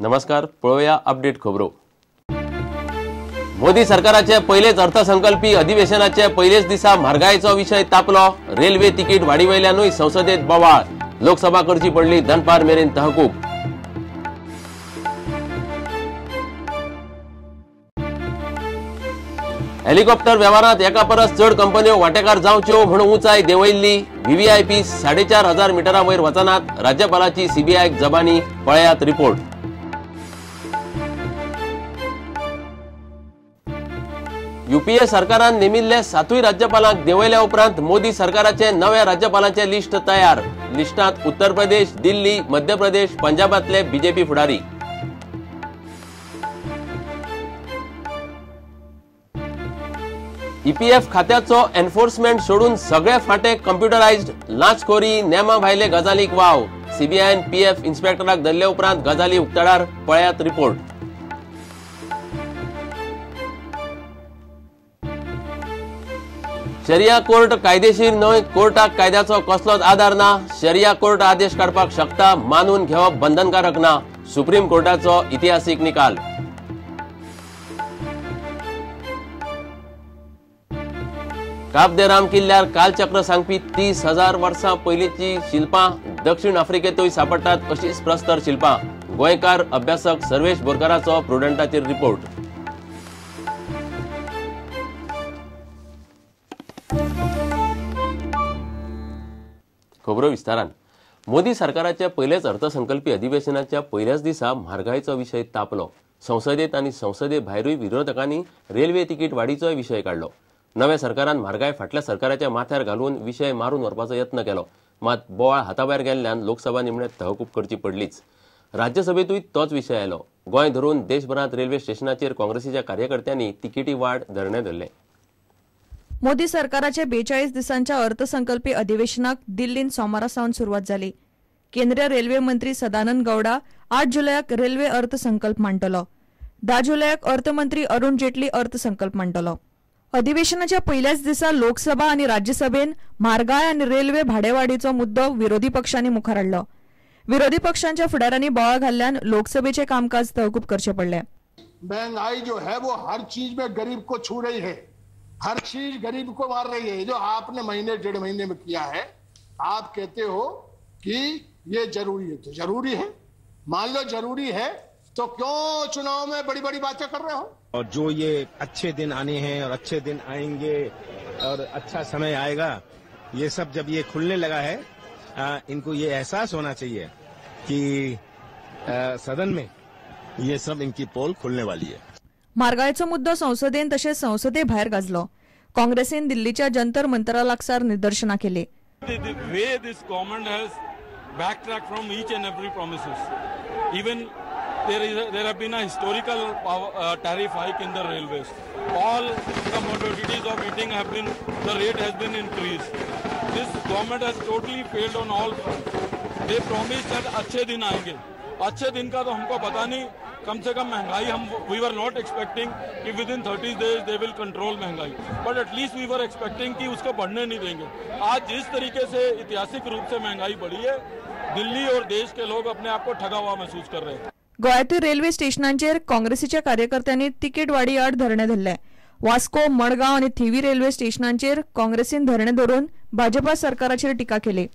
नमस्कार, पळोवया अपडेट खबरो। मोदी सरकाराचे पहिलेच अर्थसंकल्पी अधिवेशनाचे पहिलेच दिसा म्हारगायेचो विषय तापलो। रेल्वे तिकीट वाडीवयल्यानूय संसदेत बोवाळ। लोकसभा करची पडली दनपार मेरेन तहकूब। हेलिकॉप्टर व्यवहारात एका परस चढ कंपन्यो वांटेकार जावच्यो म्हणून उंचाय देंवयल्ली। व्हीव्हीआयपी 4500 मिटरा वयर वचनात राज्यपालाची सीबीआयक जबानी। पळयात रिपोर्ट। यूपीए सरकारान नेमिल्ले 7 राज्यपालांक देंवयल्या उपरांत मोदी सरकाराचे नव्या राज्यपालांचे लिस्ट तयार। लिस्टात उत्तर प्रदेश, दिल्ली, मध्य प्रदेश, पंजाबातले बीजेपी फुडारी। ईपीएफ खात्याचो एन्फोर्समेंट सोडून सगळे फाटे कम्प्युटरायज्ड। लाचखोरी, नेमा भायले गजालीक वाव। सीबीआयन पीएफ इन्स्पेक्टराक धरले उपरांत गजाली उक्ताडार। पळयात रिपोर्ट। शरिया कोर्ट कायदेशीर न्हय, कोर्टाक कायद्याचो कसलोच आधार ना। शरिया कोर्ट आदेश काडपाक शकता, मानून घेवप बंधनकारक ना। सुप्रीम कोर्टाचो इतिहासीक निकाल। काब दे राम किल्ल्यार कालचक्र सांगपी 30,000 वर्सां पयलींची शिल्पां दक्षिण आफ्रिकेतूय सापडटात अशीच प्रस्तर शिल्पां। गोंयकार अभ्यासक सर्वेश बोरकाराचो प्रुडंटाचेर रिपोर्ट। खबरो विस्तारान। मोदी सरकाराच्या पहिलेच अर्थसंकल्पी अधिवेशनाच्या पहिल्याच दिसा म्हारगायेचो विषय तापलो। संसदेत आणि संसदे भायरूय विरोधकांनी रेल्वे तिकीट वाडीचोय विषय काढलो। नव्या सरकारान म्हारगाय फाटल्या सरकाराच्या माथ्यार घालून विषय मारून व्हरपाचो यत्न केलो, मात बोवाळ हाताभायर गेल्ल्यान लोकसभा निमणे तहकूब करची पडलीच। राज्यसभेतूय तोच विषय आयलो। गोंय धरून देशभरात रेल्वे स्टेशनाचेर काँग्रेसीच्या कार्यकर्त्यांनी तिकीटी वाड धरणे धरले। मोदी सरकाराचे 42 दिसांच्या अर्थसंकल्पी अधिवेशनाक दिल्लीन सोमारा सावन सुरुवात जाली। केंद्रीय रेल्वे मंत्री सदानंद गौडा 8 जुलयाक रेल्वे अर्थसंकल्प मांडटलो। 10 जुलयाक अर्थमंत्री अरुण जेटली अर्थसंकल्प मांडटलो। अधिवेशनाच्या पहिल्याच दिसा लोकसभा आणि राज्यसभेन म्हारगाय आणि रेल्वे भाडेवाडीचो मुद्दो विरोधी पक्षांनी मुखार हाडलो। विरोधी पक्षांच्या फुडाऱ्यांनी बोवाळ घाल्ल्यान लोकसभेचे कामकाज तहकूब करचे पडले। महंगाई जो है वो हर चीज में गरीब को छू रही है, हर चीज गरीब को मार रही है। जो आपने महीने 1.5 महीने में किया है, आप कहते हो कि ये जरूरी है, तो जरूरी है। मान लो जरूरी है तो क्यों चुनाव में बड़ी बड़ी बातें कर रहे हो? और जो ये अच्छे दिन आने हैं और अच्छे दिन आएंगे और अच्छा समय आएगा, ये सब जब ये खुलने लगा है, इनको ये एहसास होना चाहिए कि सदन में ये सब इनकी पोल खुलने वाली है। म्हारगायेचो मुद्दो संसदेन तशेंच संसदे भायर गाजलो। काँग्रेसीन दिल्लीच्या जंतर मंतरा लागसार निदर्शनां केली। There have been a historical tariff hike in the railways. All commodities of eating have been, the rate has been increased. This government has totally failed on all fronts. They promised that अच्छे दिन आएंगे। अच्छे दिन का तो हमको पता नहीं, कम से कम महंगाई we were not expecting कि within 30 days they will control महंगाई, but at least we were expecting कि उसको बढ़ने नहीं देंगे। आज जिस तरीके से ऐतिहासिक रूप से महंगाई बढ़ी है, दिल्ली और देश के लोग अपने आप को ठगा हुआ महसूस कर रहे हैं। गोंयांतील रेल्वे स्टेशनांचेर काँग्रेसीच्या कार्यकर्त्यांनी तिकीट वाडी आड धरणे धरले। वास्को, मडगांव आणि थिवी रेल्वे स्टेशनांचेर काँग्रेसीन धरणे धरून भाजपा सरकाराचेर टीका केली।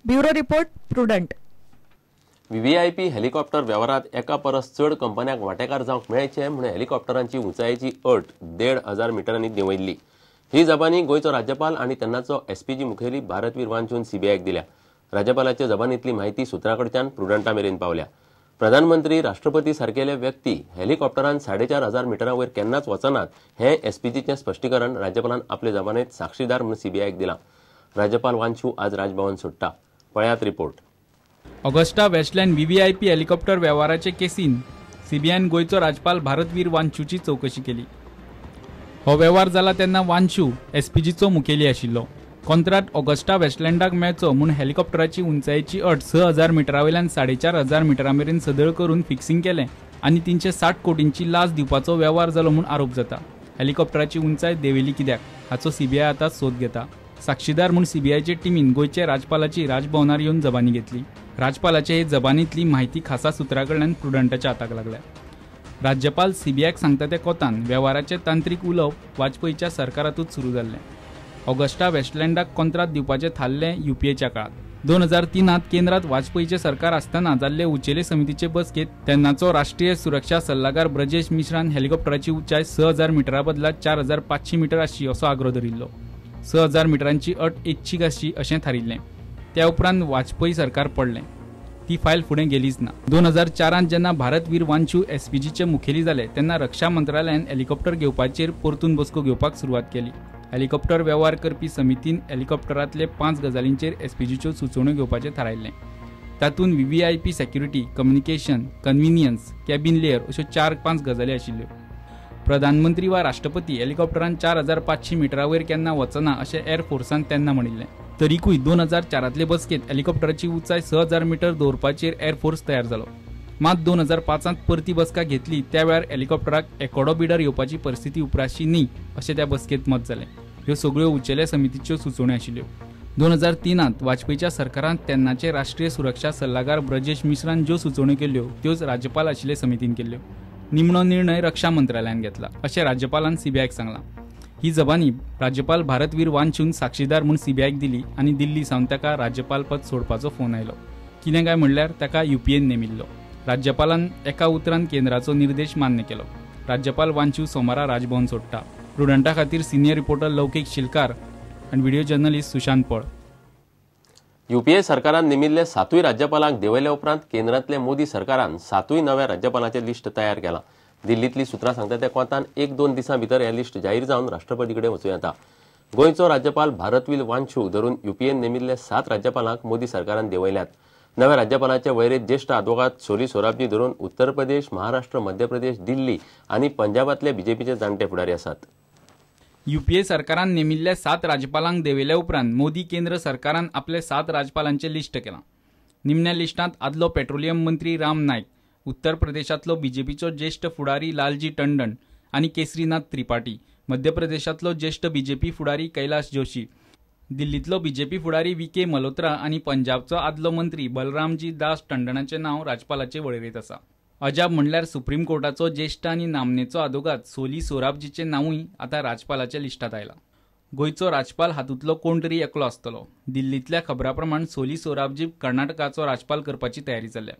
Bureau report, prudent. VVIP helicopter व्यवहारात एका परस चढ कंपन्यांक वांटेकार जावंक मेळचे म्हणून हेलिकॉप्टरांची उंचायेची अट 1.5 मिटरांनी देंवयल्ली। ही जबानी गोंयचो राज्यपाल आणि तेन्नाचो एसपीजी मुखेली भारतवीर वांचून सीबीआयक दिल्या। राज्यपालाच्या जबानींतली माहिती सुत्राकडच्यान प्रुडंटा मेरेन पावल्या। प्रधानमंत्री, राष्ट्रपती सारकेले व्यक्ती हेलिकॉप्टरान 4,500 मिटरा वयर केन्नाच वचनात हे एसपीजीचे स्पष्टीकरण राज्यपालान आपले जबानेत साक्षीदार म्हणून सीबीआयक दिला। राज्यपाल वांचू आज राजभवन सोडटा। पळयात report. Augusta Westland VVIP helicopter व्यवहाराचे केसीन सीबीआयन गोयचो राज्यपाल भारतवीर वांचूची चौकशी केली। हो व्यवहार जाला तेन्ना वांचू एसपीजीचो मुखेली आशिल्लो। कंत्राट ऑगस्टा वेस्टलँडाक मेळचो म्हूण हेलिकॉप्टराची उंचायेची अट 6,000 मिटरावयल्यान 4,500 मिटरा मेरेन सदळ करून फिक्सिंग केलें आनी 360 कोटींची लाच दिवपाचो व्यवहार जालो म्हूण आरोप जाता। हेलिकॉप्टराची उंचाय देंवयली कित्याक हाचो सीबीआय आतां सोद घेता। साक्षीदार म्हूण सीबीआयचे टिमीन गोयचे राज्यपालाची राजभवनार येवन जबानी घेतली। राज्यपालाचे हे जबानीतली माहिती खासा सुत्राकडल्यान प्रुडंटाच्या हाताक लागल्या. राज्यपाल सीबीआयक सांगता त्या कोतान वेव्हाराचे तांत्रीक उलोवप वाजपेयीच्या सरकारातूच सुरू जाल्ले. ऑगस्टा वेस्टलँडाक कंत्रात दिवपाचे थारले यूपीएच्या काळात. 2003 केंद्रात वाजपेयीचे सरकार असताना जाल्ले उचेले समितीचे बसकेत तेन्नाचो राष्ट्रीय सुरक्षा सल्लागार ब्रजेश मिश्रान हेलिकॉप्टराची उंचाय 6000 मिटरा बदला 4500 मिटर आसची असो आग्रो धरिल्लो. 6000 मिटरांची अट ऐच्छिक आसची अशें थारिल्लें. त्या उपरांत वाजपेयी सरकार पडलें. ती फायल फुडें गेलीच ना. 2004 जेन्ना भारतवीर वांचू एसपीजीचे मुखेली जाले तेन्ना रक्षा मंत्रालयान हेलिकॉप्टर घेवपाचेर परतून बसको घेवपाक सुरवात केली. हेलिकॉप्टर वेव्हार करपी समितीन हेलिकॉप्टरांतले 5 गजालींचेर एसपीजीच्यो सुचोवण्यो घेवपाचें थारायल्लें. तातूंत VVIP security, communication, convenience, cabin layer अश्यो 4-5 गजाली आशिल्ल्यो. प्रधानमंत्री वा राष्ट्रपती हेलिकॉप्टरान 4500 मिटरा वयर केन्ना वचना अशें एर फोर्सान तेन्ना म्हणिल्लें. तरीकूय 2004 बसकेत हेलिकॉप्टराची उंचाय 6000 मिटर दवरपाचेर एर फोर्स तयार जालो. मात 2005 परती बसका घेतली त्या वेळार हेलिकॉप्टराक एकोडो बिडर येवपाची परिस्थिती उपरासची न्ही अशें त्या बसकेत मत जालें. ह्यो सगळ्यो उंचेल्या समितीच्यो सुचोवण्यो आशिल्ल्यो. 2003 वाजपेयीच्या सरकारान तेन्नाचे राष्ट्रीय सुरक्षा सल्लागार ब्रजेश मिश्रान ज्यो सुचोवण्यो केल्ल्यो त्योच राज्यपाल आशिल्ले समितीन केल्ल्यो. निमणो निर्णय रक्षा मंत्रालयान घेतला अशें राज्यपालान सीबीआयक सांगलां. ही जबानी राज्यपाल भारतवीर वांचून साक्षीदार म्हूण सीबीआयक दिली आनी दिल्ली सावन ताका राज्यपाल पद सोडपाचो फोन आयलो. कितें काय म्हणल्यार ताका यूपीएन नेमिल्लो. राज्यपालान एका उतरान केंद्राचो निर्देश मान्य केलो. राज्यपाल वांचू सोमारा राजभवन सोडटा. प्रुडंटा खातीर सिनियर रिपोर्टर लौकिक शिलकार आनी व्हिडिओ जर्नलिस्ट सुशांत पळ. यूपीए सरकारान नेमिल्ले 7 राज्यपालांक देंवयल्या उपरांत केंद्रांतले मोदी सरकारान 7 नव्या राज्यपालांचे लिस्ट तयार केला. दिल्लीतली सुत्रां सांगता त्या कोंतान 1-2 दिसां भितर हे लिस्ट जाहीर जावन राष्ट्रपती कडेन वचूं येता. गोंयचो राज्यपाल भारतवीर वांचू धरून यूपीएन नेमिल्ले 7 राज्यपालांक मोदी सरकारान देंवयल्यात. नव्या राज्यपालांचे वैरेंत ज्येष्ठ आदवोगाद सोली सोराबजी धरून उत्तर प्रदेश, महाराष्ट्र, मध्य प्रदेश, दिल्ली आनी पंजाबातले बीजेपीचे जाणटे फुडारी आसात. यूपीए सरकारान नेमिल्ल्या 7 राज्यपालांक देंवयल्या उपरांत मोदी केंद्र सरकारान आपले 7 राज्यपालांचे लिस्ट केलां. निमण्या लिस्टांत आदलो पेट्रोलियम मंत्री राम नायक, उत्तर प्रदेशातलो बीजेपीचो ज्येष्ठ फुडारी लालजी टंडन आनी केसरीनाथ त्रिपाठी, मध्य प्रदेशातलो ज्येष्ठ बीजेपी फुडारी कैलाश जोशी, दिल्लीतलो बीजेपी फुडारी व्ही.के. मल्होत्रा आनी पंजाबचो आदलो मंत्री बलरामजी दास टंडनाचें नांव राज्यपालाचे वळेरेंत आसा. अजाप म्हणल्यार सुप्रीम कोर्टाचो ज्येष्ठ आनी नामनेचो आदवोगाद सोली सोराबजीचें नांवूय आतां राज्यपालाच्या लिस्टांत आयलां. गोंयचो राज्यपाल हातूंतलो कोण तरी एकलो आसतलो. दिल्लींतल्या खबरां प्रमाण सोली सोराबजीक कर्नाटकाचो राज्यपाल करपाची तयारी चल्ल्या.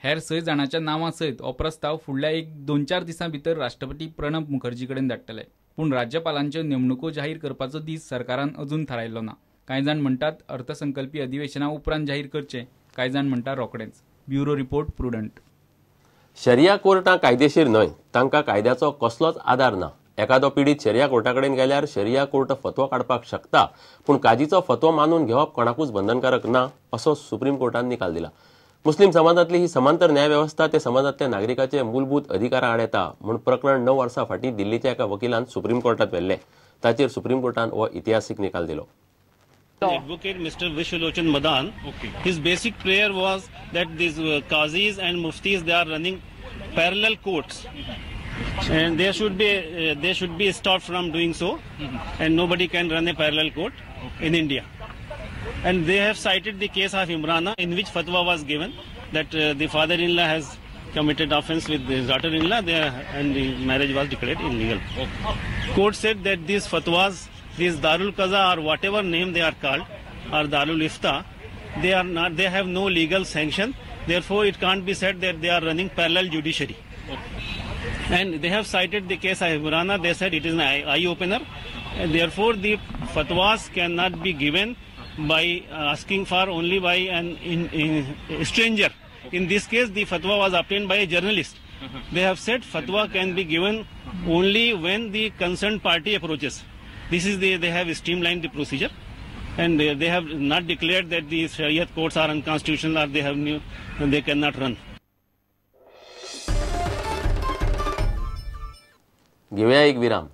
हेर 6 जाणांच्या नांवां सयत हो प्रस्ताव फुडल्या 1-2-4 दिसां भितर राष्ट्रपती प्रणब मुखर्जी कडेन धाडटले. पूण राज्यपालांच्यो नेमणुको जाहीर करपाचो दीस सरकारान अजून थारायल्लो ना. कांय जाण म्हणटात अर्थसंकल्पीय अधिवेशना उपरांत जाहीर करचें, कांय जाण म्हणटा रोखडेंच. Bureau report prudent. शरिया कोर्टां कायदेशीर न्हय, तांकां कायद्याचो कसलोच आदार ना. एखादो पीडित शरिया कोर्टा कडेन गेल्यार शरिया कोर्ट फतवो काडपाक शकता, पूण काजीचो फतवो मानून घेवप कोणाकूच बंधनकारक ना असो सुप्रीम कोर्टान निकाल दिला. मुस्लीम समाजातली ही समांतर न्याय व्यवस्था ते समाजातल्या नागरिकाचे मूलभूत अधिकारा आड येता म्हूण प्रकरण 9 वर्सां फाटीं दिल्लीच्या एका वकिलान सुप्रीम कोर्टात व्हेल्लें. ताचेर सुप्रीम कोर्टान हो इतिहासीक निकाल दिलो. Advocate Mr. Vishwalochन Madan, his basic prayer was that these qazis and muftis, they are running parallel courts, and they should be stopped from doing so, and nobody can run a parallel court in India. And they have cited the case of Imrana, in which fatwa was given that the father-in-law has committed offence with his daughter-in-law, and the marriage was declared illegal. Court said that these fatwas, these Darul Qaza or whatever name they are called, or Darul Ifta, they have no legal sanction. Therefore, it can't be said that they are running parallel judiciary. And they have cited the case of Imrana. They said it is an eye-opener. And therefore, the fatwas cannot be given by asking for only by a stranger. In this case, the fatwa was obtained by a journalist. They have said fatwa can be given only when the concerned party approaches. This is they have streamlined the procedure, and they have not declared that the Shariat courts are unconstitutional or they cannot run. घेऊया एक विराम.